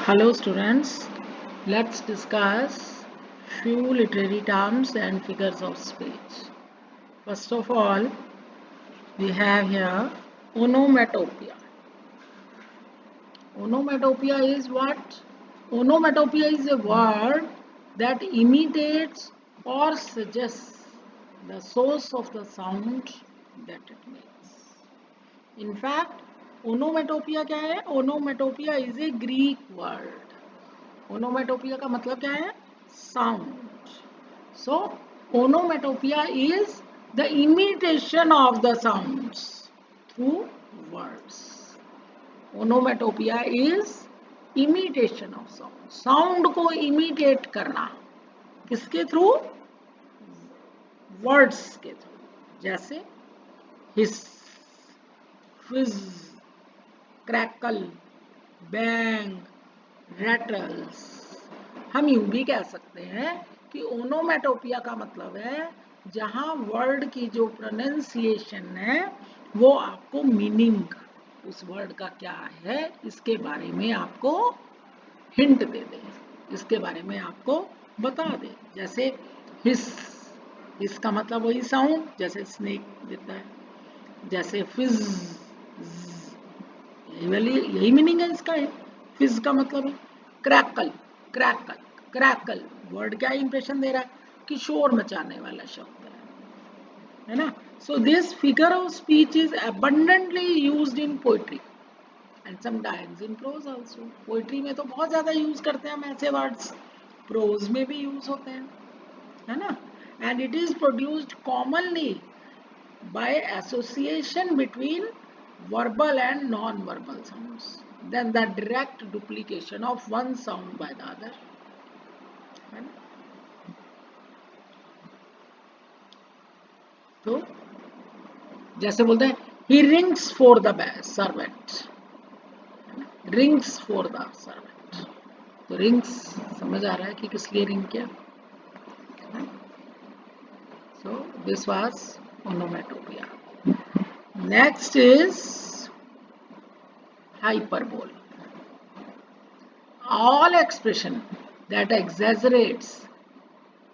Hello students, let's discuss few literary terms and figures of speech. First of all, we have here onomatopoeia. Onomatopoeia is what? Onomatopoeia is a word that imitates or suggests the source of the sound that it makes. In fact, onomatopoeia क्या है? Onomatopoeia is a Greek word. Onomatopoeia का मतलब क्या है? Sound. So onomatopoeia is the imitation of the sounds through words. Onomatopoeia is imitation of sound. Sound को imitate करना किसके through? Words के थ्रू. जैसे हिस, फिज, क्रैकल, बैंग, रैटल्स. हम यूं भी कह सकते हैं कि ओनोमेटोपिया का मतलब है जहां वर्ड की जो प्रोनाउंसिएशन है वो आपको मीनिंग, उस वर्ड का क्या है इसके बारे में आपको हिंट दे दे, इसके बारे में आपको बता दे. जैसे हिस, इसका मतलब वही साउंड जैसे स्नेक देता है. जैसे फिज, यही मीनिंग है इसका है. फिज का मतलब है क्रैकल. क्रैकल, क्रैकल वर्ड क्या इंप्रेशन दे रहा है? कि शोर मचाने वाला शब्द है ना. So this figure of speech is abundantly used in poetry and sometimes in prose also. Poetry में तो बहुत ज्यादा यूज करते हैं हम ऐसे वर्ड्स, प्रोज में भी यूज होते हैं, है ना. And it is produced commonly by association between verbal and non-verbal sounds than the direct duplication of one sound by the other. तो जैसे बोलते हैं he rings for the servant, rings for the servant. तो rings समझ आ रहा है कि किस लिए रिंग किया. So this was onomatopoeia. Next is hyperbole. All expression that exaggerates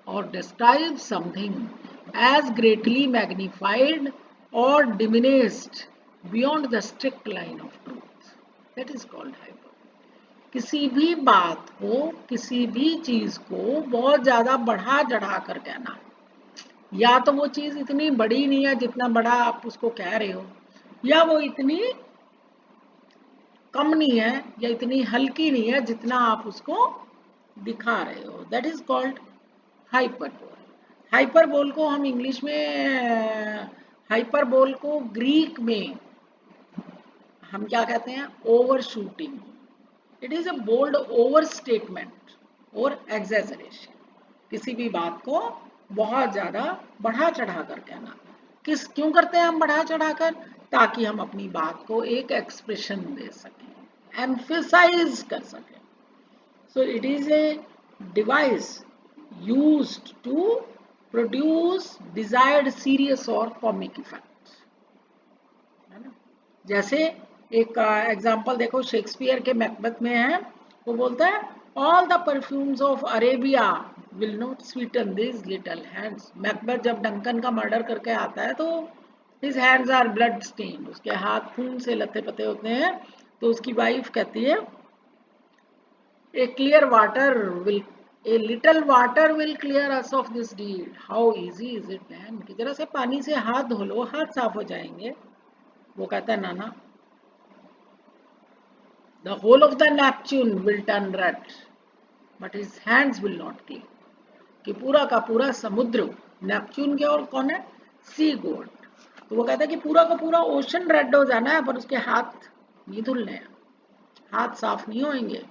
or describes something as greatly magnified or diminished beyond the strict line of truth, that is called hyperbole. किसी भी बात को, किसी भी चीज को बहुत ज्यादा बढ़ा चढ़ा कर कहना, या तो वो चीज इतनी बड़ी नहीं है जितना बड़ा आप उसको कह रहे हो, या वो इतनी कम नहीं है या इतनी हल्की नहीं है जितना आप उसको दिखा रहे हो. That is called hyperbole. Hyperbole को हम इंग्लिश में, हाइपरबोल को ग्रीक में हम क्या कहते हैं? Over shooting. It is a bowled over statement और एग्जैजरेशन. किसी भी बात को बहुत ज्यादा बढ़ा चढ़ा कर कहना. क्यों करते हैं हम बढ़ा चढ़ाकर? ताकि हम अपनी बात को एक एक्सप्रेशन दे सकें, एम्फेसाइज कर सकें. So it is a device used to produce desired serious और कॉमिक इफेक्ट, है ना. जैसे एक एग्जांपल देखो, शेक्सपियर के मैकबेथ में है, वो बोलता है all the perfumes of Arabia will not sweeten this little hands. Macbeth जब डंकन का मर्डर करके आता है तो his hands are blood stained, उसके हाथ खून से लथे पते होते हैं. तो उसकी वाइफ कहती है a clear water will, a little water will clear us of this deed, how easy is it then. कि जरा से पानी से हाथ धो लो, हाथ साफ हो जाएंगे. वो कहता है ना, the whole of the Neptune will turn red but his hands will not clean. कि पूरा का पूरा समुद्र नेपच्यून के, और कौन है? सी गॉड. तो वो कहता है कि पूरा का पूरा ओशन रेड हो जाना है पर उसके हाथ नहीं धुलने हैं, हाथ साफ नहीं होंगे,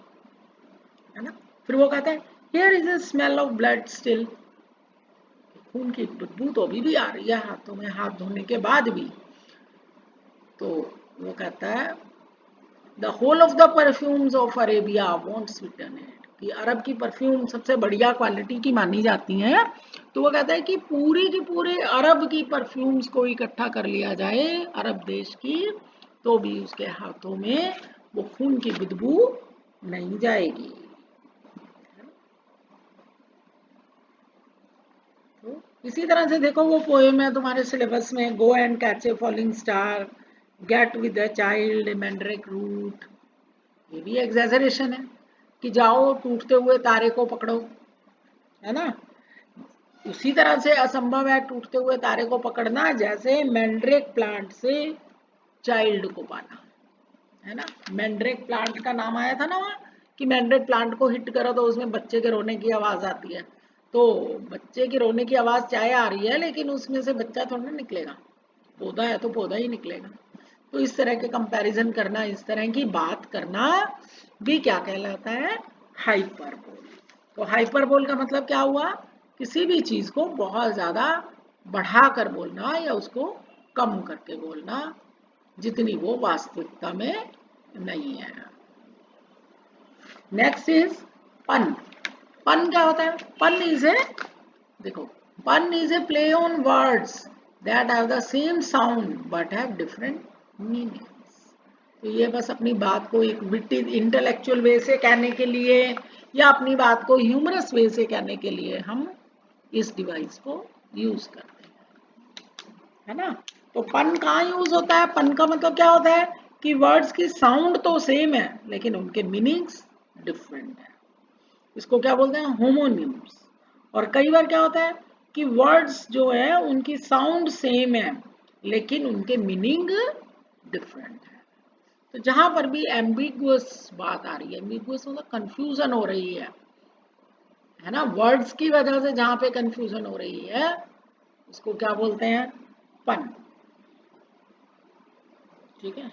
है ना. फिर वो कहता है here is a smell of blood still. खून की बदबू तो अभी भी आ रही है हाथों में, हाथ धोने के बाद भी. तो वो कहता है the whole of the perfumes of Arabia won't sweeten it. कि अरब की परफ्यूम सबसे बढ़िया क्वालिटी की मानी जाती हैं. तो वो कहता है कि पूरी की पूरे अरब की परफ्यूम्स को इकट्ठा कर लिया जाए, अरब देश की, तो भी उसके हाथों में वो खून की बदबू नहीं जाएगी। तो इसी तरह से देखो वो पोएम है तुम्हारे सिलेबस में, go and catch a falling star, get with the child mandrake root. ये भी एग्जैजरेशन है कि जाओ टूटते हुए तारे को पकड़ो, है ना। उसी तरह से असंभव है टूटते हुए तारे को पकड़ना जैसे मैंड्रेक प्लांट से चाइल्ड को पाना, है ना। मैंड्रेक प्लांट का नाम आया था ना वहाँ, कि मैंड्रेक प्लांट को हिट करो तो उसमें बच्चे के रोने की आवाज आती है। तो बच्चे की रोने की आवाज चाहे आ रही है लेकिन उसमें से बच्चा थोड़ा ना निकलेगा, पौधा है तो पौधा ही निकलेगा। तो इस तरह के कंपैरिजन करना, इस तरह की बात करना भी क्या कहलाता है, हाइपरबोल। तो हाइपरबोल का मतलब क्या हुआ, किसी भी चीज को बहुत ज्यादा बढ़ा कर बोलना या उसको कम करके बोलना जितनी वो वास्तविकता में नहीं है। नेक्स्ट इज पन। पन क्या होता है, पन इज ए, देखो, pun is a play on words that have the same sound but have different meanings। तो ये बस अपनी बात को एक विट्टी इंटेलेक्चुअल वे से कहने के लिए या अपनी बात को ह्यूमरस वे से कहने के लिए हम इस डिवाइस को यूज करते हैं, है ना। तो पन कहाँ यूज होता है, पन का मतलब क्या होता है कि वर्ड्स की साउंड तो सेम है लेकिन उनके मीनिंग्स डिफरेंट है। इसको क्या बोलते हैं, होमोनिम्स। और कई बार क्या होता है कि वर्ड्स जो है उनकी साउंड सेम है लेकिन उनके मीनिंग डिफरेंट है। तो जहां पर भी एम्बिगुअस बात आ रही है, एम्बिगुअस मतलब कंफ्यूजन हो रही है ना, वर्ड्स की वजह से जहां पे कंफ्यूजन हो रही है उसको क्या बोलते हैं, पन। ठीक है।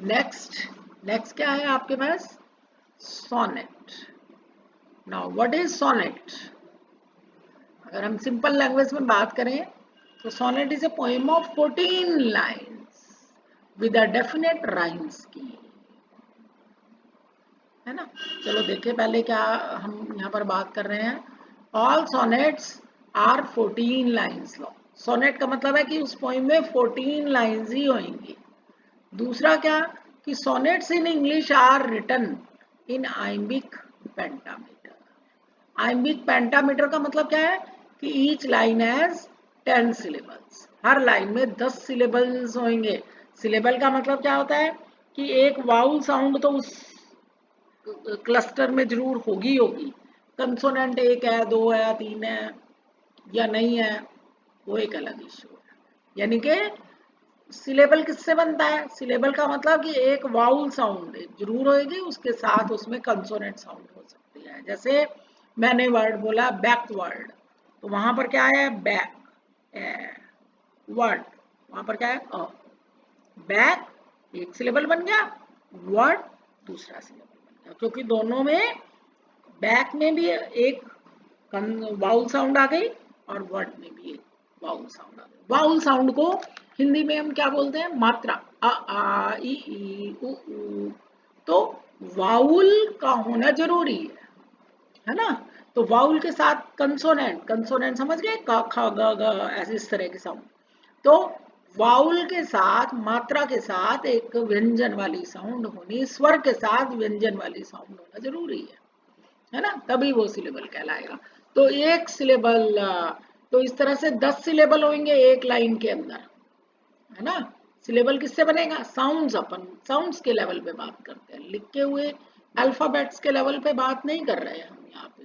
नेक्स्ट, नेक्स्ट क्या है आपके पास, sonnet. Now what is sonnet. अगर हम सिंपल लैंग्वेज में बात करें तो sonnet is a poem of 14 lines with a definite rhyme scheme, है ना। चलो देखिए पहले क्या हम यहाँ पर बात कर रहे हैं, all sonnets are 14 lines long. Sonnet का मतलब है कि उस पोएम में 14 लाइन्स ही होंगी। दूसरा क्या, कि sonnets in English are written in iambic pentameter. Iambic pentameter का मतलब क्या है कि ईच लाइन हैज 10 सिलेबल्स, हर लाइन में 10 सिलेबल्स होंगे। सिलेबल का मतलब क्या होता है कि एक वाउल साउंड तो उस क्लस्टर में जरूर होगी होगी, कंसोनेंट एक है, दो है, तीन है या नहीं है, वो एक अलग इश्यू है। यानी कि सिलेबल किससे बनता है, सिलेबल का मतलब कि एक वाउल साउंड जरूर होगी, उसके साथ उसमें कंसोनेंट साउंड हो सकती है। जैसे मैंने वर्ड बोला बैकवर्ड, तो वहां पर क्या है, बैक वर्ड, वहां पर क्या है, बैक एक सिलेबल बन गया, वर्ड दूसरा सिलेबल बन गया, क्योंकि दोनों में बैक में भी एक वाउल साउंड आ गई और वर्ड में भी एक वाउल साउंड आ गई। वाउल साउंड को हिंदी में हम क्या बोलते हैं, मात्रा, अ आ ई उ ऊ। तो वाउल का होना जरूरी है ना। तो वाउल के साथ कंसोनेंट, कंसोनेंट समझ गए, क ख ग घ ऐसे इस तरह के साउंड। तो वाउल के साथ, मात्रा के साथ एक व्यंजन वाली साउंड होनी, स्वर के साथ व्यंजन वाली साउंड होना जरूरी है ना, तभी वो सिलेबल कहलाएगा। तो एक सिलेबल, तो इस तरह से 10 सिलेबल होंगे एक लाइन के अंदर, है ना। सिलेबल किससे बनेगा, साउंड्स, अपन साउंड्स के लेवल पे बात करते हैं, लिखे हुए अल्फाबेट्स के लेवल पे बात नहीं कर रहे हैं हम यहाँ पे।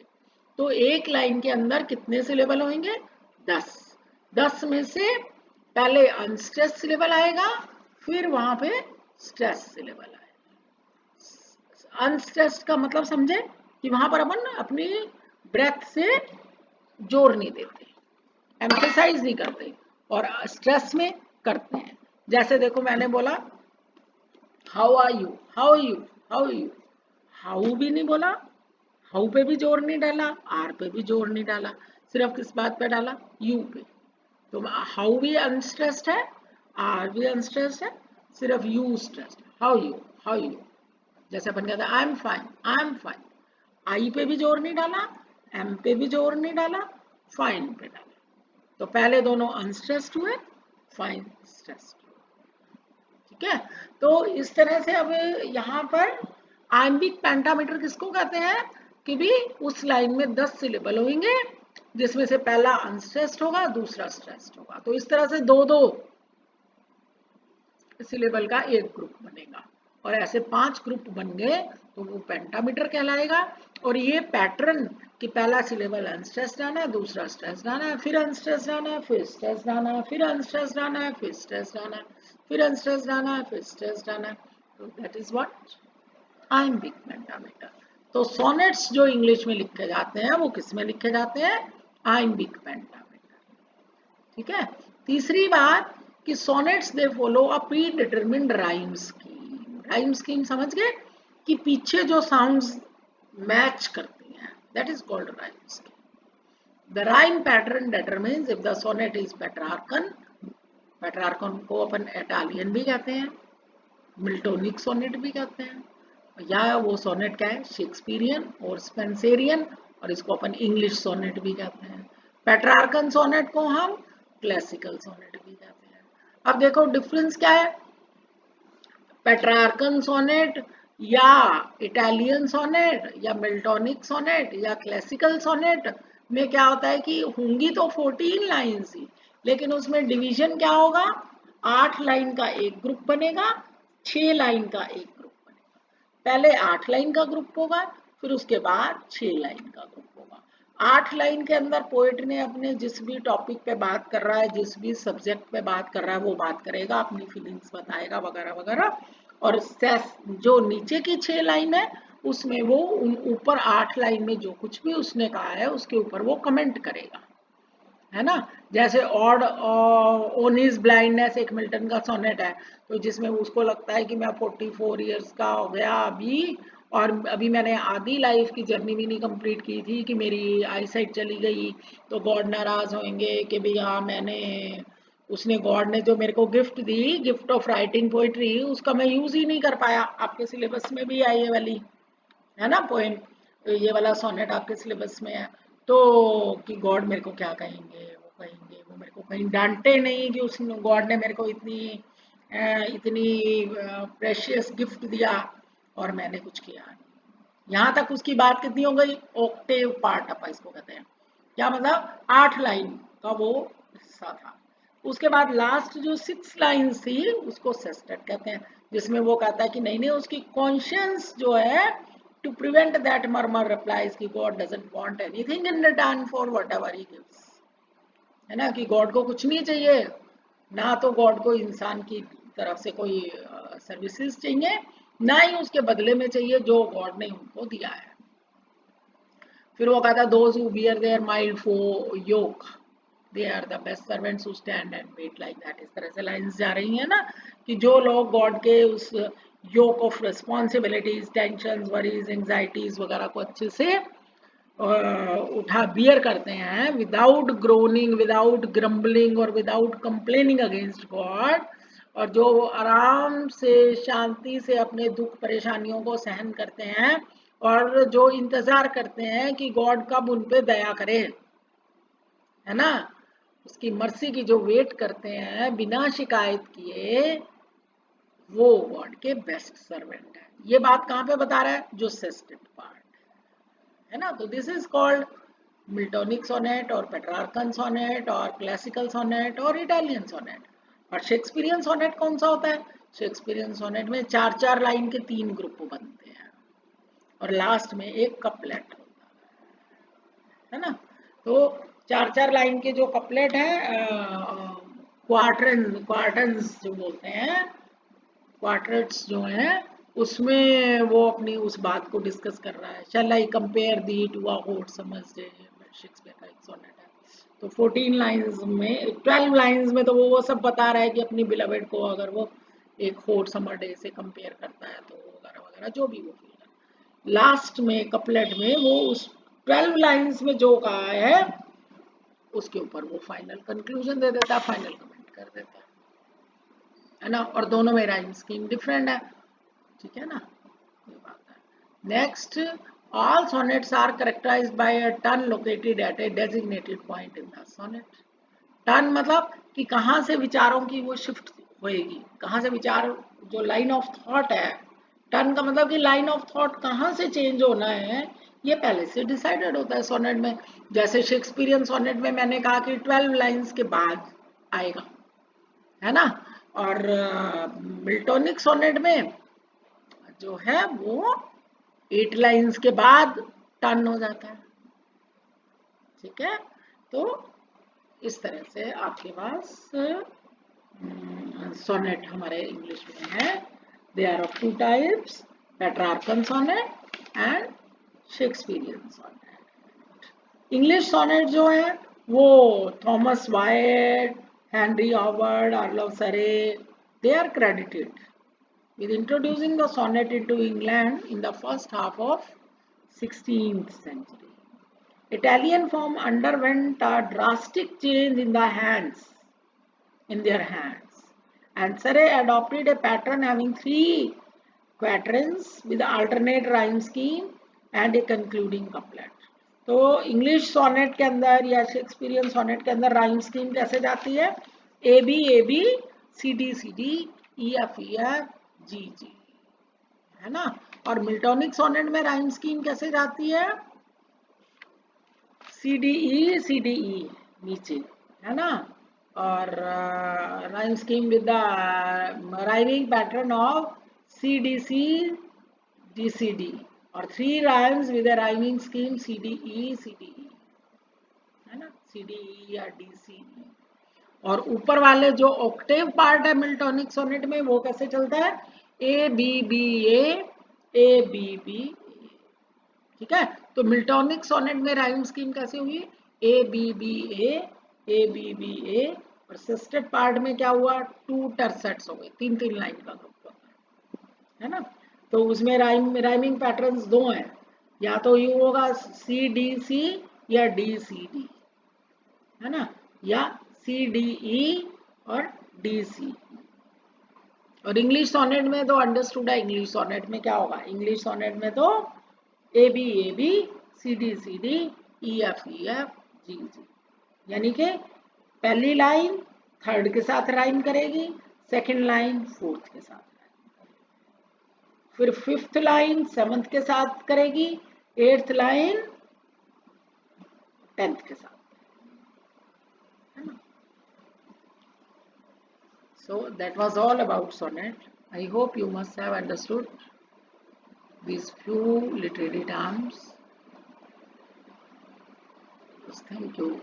तो एक लाइन के अंदर कितने सिलेबल होंगे, 10। 10 में से पहले अनस्ट्रेस सिलेबल आएगा, फिर वहां पे स्ट्रेस सिलेबल आएगा। अनस्ट्रेस्ड का मतलब समझे कि वहां पर अपन अपनी ब्रेथ से जोर नहीं देते, एम्फेसाइज नहीं करते, और स्ट्रेस में करते हैं। जैसे देखो मैंने बोला how are you, how you, how you, how भी नहीं बोला, हाउ पे भी जोर नहीं डाला, आर पे भी जोर नहीं डाला, सिर्फ किस बात पे डाला, यू पे। तो हाउ भी अनस्ट्रेस्ड है, आर भी अनस्ट्रेस्ड है, सिर्फ you stressed, how you, how you. जैसे अपन कहते हैं I am fine, I am fine, I पे भी जोर नहीं डाला, एम पे भी जोर नहीं डाला, फाइन पे डाला। तो पहले दोनों अनस्ट्रेस्ड हुए, फाइन स्ट्रेस्ड। ठीक है। तो इस तरह से अब यहाँ पर आइम्बिक पेंटामीटर किसको कहते हैं कि भी उस लाइन में 10 सिलेबल होंगे जिसमें से पहला अनस्ट्रेस्ड होगा, दूसरा स्ट्रेस्ड होगा। तो इस तरह से दो दो सिलेबल का एक ग्रुप बनेगा और ऐसे 5 ग्रुप बन गए तो वो पेंटामीटर कहलाएगा। और ये पैटर्न कि पहला सिलेबल अनस्ट्रेस्ड आना है, दूसरा स्ट्रेस्ड आना है, फिर अनस्ट्रेस्ड आना है, फिर स्ट्रेस्ड आना है, फिर अनस्ट्रेस्ड आना है, फिर स्ट्रेस्ड आना है, फिर अनस्ट्रेस्ड आना है, फिर स्ट्रेस्ड आना है। तो that is what iambic pentameter. तो सोनेट्स जो इंग्लिश में लिखे जाते हैं वो किस में लिखे जाते हैं? Iambic pentameter. ठीक है। तीसरी बात कि sonnets they follow a pre determined rhyme scheme. Rhyme scheme समझ गए कि पीछे जो साउंड्स मैच करती हैं, that is called rhyme scheme. The rhyme pattern determines if the sonnet is Petrarchan. Petrarchan को अपन इटालियन भी कहते हैं, मिल्टोनिक सोनेट भी कहते हैं, या वो सोनेट क्या है? शेक्सपियरियन और स्पेंसेरियन, और इसको अपन इंग्लिश सोनेट भी कहते हैं। पेट्रार्कन सोनेट को हम क्लासिकल सोनेट भी कहते हैं। अब देखो डिफरेंस क्या है, पेट्रार्कन सोनेट या इटालियन सोनेट या मिल्टोनिक सोनेट या क्लासिकल सोनेट में क्या होता है कि होंगी तो 14 लाइन्स ही, लेकिन उसमें डिवीजन क्या होगा? 8 लाइन का एक ग्रुप बनेगा, 6 लाइन का एक ग्रुप बनेगा। पहले 8 लाइन का ग्रुप होगा, फिर उसके बाद 6 लाइन का ग्रुप होगा। 8 लाइन के अंदर पोएट ने अपने जिस भी टॉपिक पे बात कर रहा है, जिस भी सब्जेक्ट पे बात कर रहा है वो बात करेगा, अपनी फीलिंग्स बताएगा वगैरह वगैरह। और जो नीचे की 6 लाइन है उसमें वो ऊपर 8 लाइन में जो कुछ भी उसने कहा है उसके ऊपर वो कमेंट करेगा, है ना। जैसे ऑड ऑन हिज ब्लाइंडनेस एक मिल्टन का सोनेट है, तो जिसमें उसको लगता है कि मैं 44 इयर्स का हो गया अभी, और अभी मैंने आधी लाइफ की जर्नी भी नहीं कंप्लीट की थी कि मेरी आई साइट चली गई, तो गॉड नाराज होंगे कि भैया मैंने उसने गॉड ने जो मेरे को gift the, gift of writing poetry, उसका मैं यूज ही नहीं कर पाया। आपके सिलेबस में भी है ये वाली, है ना पोएम, ये वाला सोनेट आपके सिलेबस में है। तो कि गॉड मेरे को क्या कहेंगे, वो मेरे को कहीं डांटे नहीं कि उस गॉड ने मेरे को इतनी प्रेशियस गिफ्ट दिया और मैंने कुछ किया नहीं। यहाँ तक उसकी बात कितनी हो गई? ऑक्टेव पार्ट अपा इसको कहते हैं। क्या मतलब? 8 लाइन का वो हिस्सा था। उसके बाद लास्ट जो 6 लाइन थी उसको सेस्टेट कहते हैं, जिसमें वो कहता है कि नहीं नहीं उसकी कॉन्शियंस जो है, to prevent that murmur replies कि God doesn't want anything in return for whatever he gives, है ना, कि गॉड को कुछ नहीं चाहिए, ना तो गॉड को इंसान की तरफ से कोई सर्विसेज चाहिए, ना ही उसके बदले में चाहिए जो गॉड ने उनको दिया है। फिर वो कहता है those who bear their mild for yoke they are the best servants who stand and wait like that. इस तरह से लाइंस जा रही है ना कि जो लोग गॉड के उस yoke of responsibilities, tension, worries, anxieties वगैरह को अच्छे से उठा बियर करते हैं विदाउट ग्रोनिंग, विदाउट ग्रम्बलिंग और विदाउट कंप्लेनिंग अगेंस्ट गॉड, और जो आराम से शांति से अपने दुख परेशानियों को सहन करते हैं और जो इंतजार करते हैं कि गॉड कब उन पे दया करे, है ना, उसकी मर्सी की जो वेट करते हैं बिना शिकायत किए, वो गॉड के बेस्ट सर्वेंट है। ये बात कहाँ पे बता रहा है? जो सेस्टेड पार्ट है ना। तो this is called Miltonic sonnet और पेट्रार्कन सोनेट और क्लासिकल सोनेट और इटालियन सोनेट। और शेक्सपियरियन सोनेट कौन सा होता है? शेक्सपियरियन सोनेट में 4-4 लाइन के 3 ग्रुप बनते हैं और लास्ट में एक कपलेट होता है ना। तो 4-4 लाइन के जो कपलेट है, क्वार्टन्स जो बोलते हैं, क्वार्टर्स जो हैं, उसमें वो अपनी उस बात को डिस्कस कर रहा है। Shall I compare thee to a hot summer's day, Shakespeare का एक सोनेट है। तो 14 लाइंस में, 12 लाइंस में तो वो सब बता रहा है कि अपनी बिलवेड को अगर वो एक हॉट समर डे से कंपेयर करता है तो वगैरह वगैरह जो भी वो फील कर। लास्ट में कपलेट में वो उस 12 लाइंस में जो कहा है उसके ऊपर वो फाइनल कंक्लूजन दे देता है, फाइनल कमेंट कर देता है ना। और दोनों में राइम स्कीम डिफरेंट है, ठीक है ना, ये बात है। Next, all sonnets are characterized by a turn located at a designated point in the sonnet. Turn मतलब कि कहाँ से विचारों की वो शिफ्ट होएगी। कहाँ से विचार, जो लाइन ऑफ थॉट है, टर्न का मतलब कि लाइन ऑफ थॉट कहाँ से चेंज होना है, ये पहले से डिसाइडेड होता है सोनेट में। जैसे शेक्सपियरियन सोनेट में मैंने कहा कि 12 लाइंस के बाद आएगा, है ना। और मिल्टोनिक सोनेट में जो है वो 8 लाइंस के बाद टर्न हो जाता है। ठीक है, तो इस तरह से आपके पास सोनेट हमारे इंग्लिश में है। They are of two types, Petrarchan sonnet and Shakespearean sonnet. English sonnet जो है वो Thomas Wyatt, Henry Howard, Earl of Surrey, they are credited with introducing the sonnet into England in the first half of 16th century. Italian form underwent a drastic change in their hands, and Surrey adopted a pattern having 3 quatrains with alternate rhyme scheme and a concluding couplet. तो English sonnet के अंदर या Shakespearean sonnet के अंदर rhyme scheme कैसे जाती है, A B C D E F G G, है ना। और मिल्टोनिक सोनेट में राइम स्कीम कैसे जाती है, सी डी ई नीचे, है ना। और rhyme scheme with the rhyming pattern of C D और 3 rhymes with a rhyming scheme C D E, है ना, सी डी ई या डी सी ई। और ऊपर वाले जो ऑक्टेव पार्ट है मिल्टोनिक सोनेट में वो कैसे चलता है, ए बी बी, ठीक है। तो मिल्टोनिक सोनेट में राइम स्कीम कैसे हुई, ए बी बी ए, और सिस्टेड पार्ट में क्या हुआ, 2 टर्सेट्स हो गए, 3 लाइन का ग्रुप, है ना। तो उसमें राइमिंग पैटर्न्स 2 हैं, या तो यू होगा सी डी सी या डी सी डी, है ना, या सी डी ई और डी सी। और इंग्लिश सोनेट में तो अंडरस्टूड है, इंग्लिश सोनेट में क्या होगा, इंग्लिश सोनेट में तो A B C D E F G G, यानी कि पहली लाइन थर्ड के साथ राइम करेगी, सेकंड लाइन फोर्थ के साथ, फिर फिफ्थ लाइन सेवंथ के साथ करेगी, एट्थ लाइन 10th के साथ, है ना। So that was all about sonnet. I hope you must have understood these few literary terms. Thank you.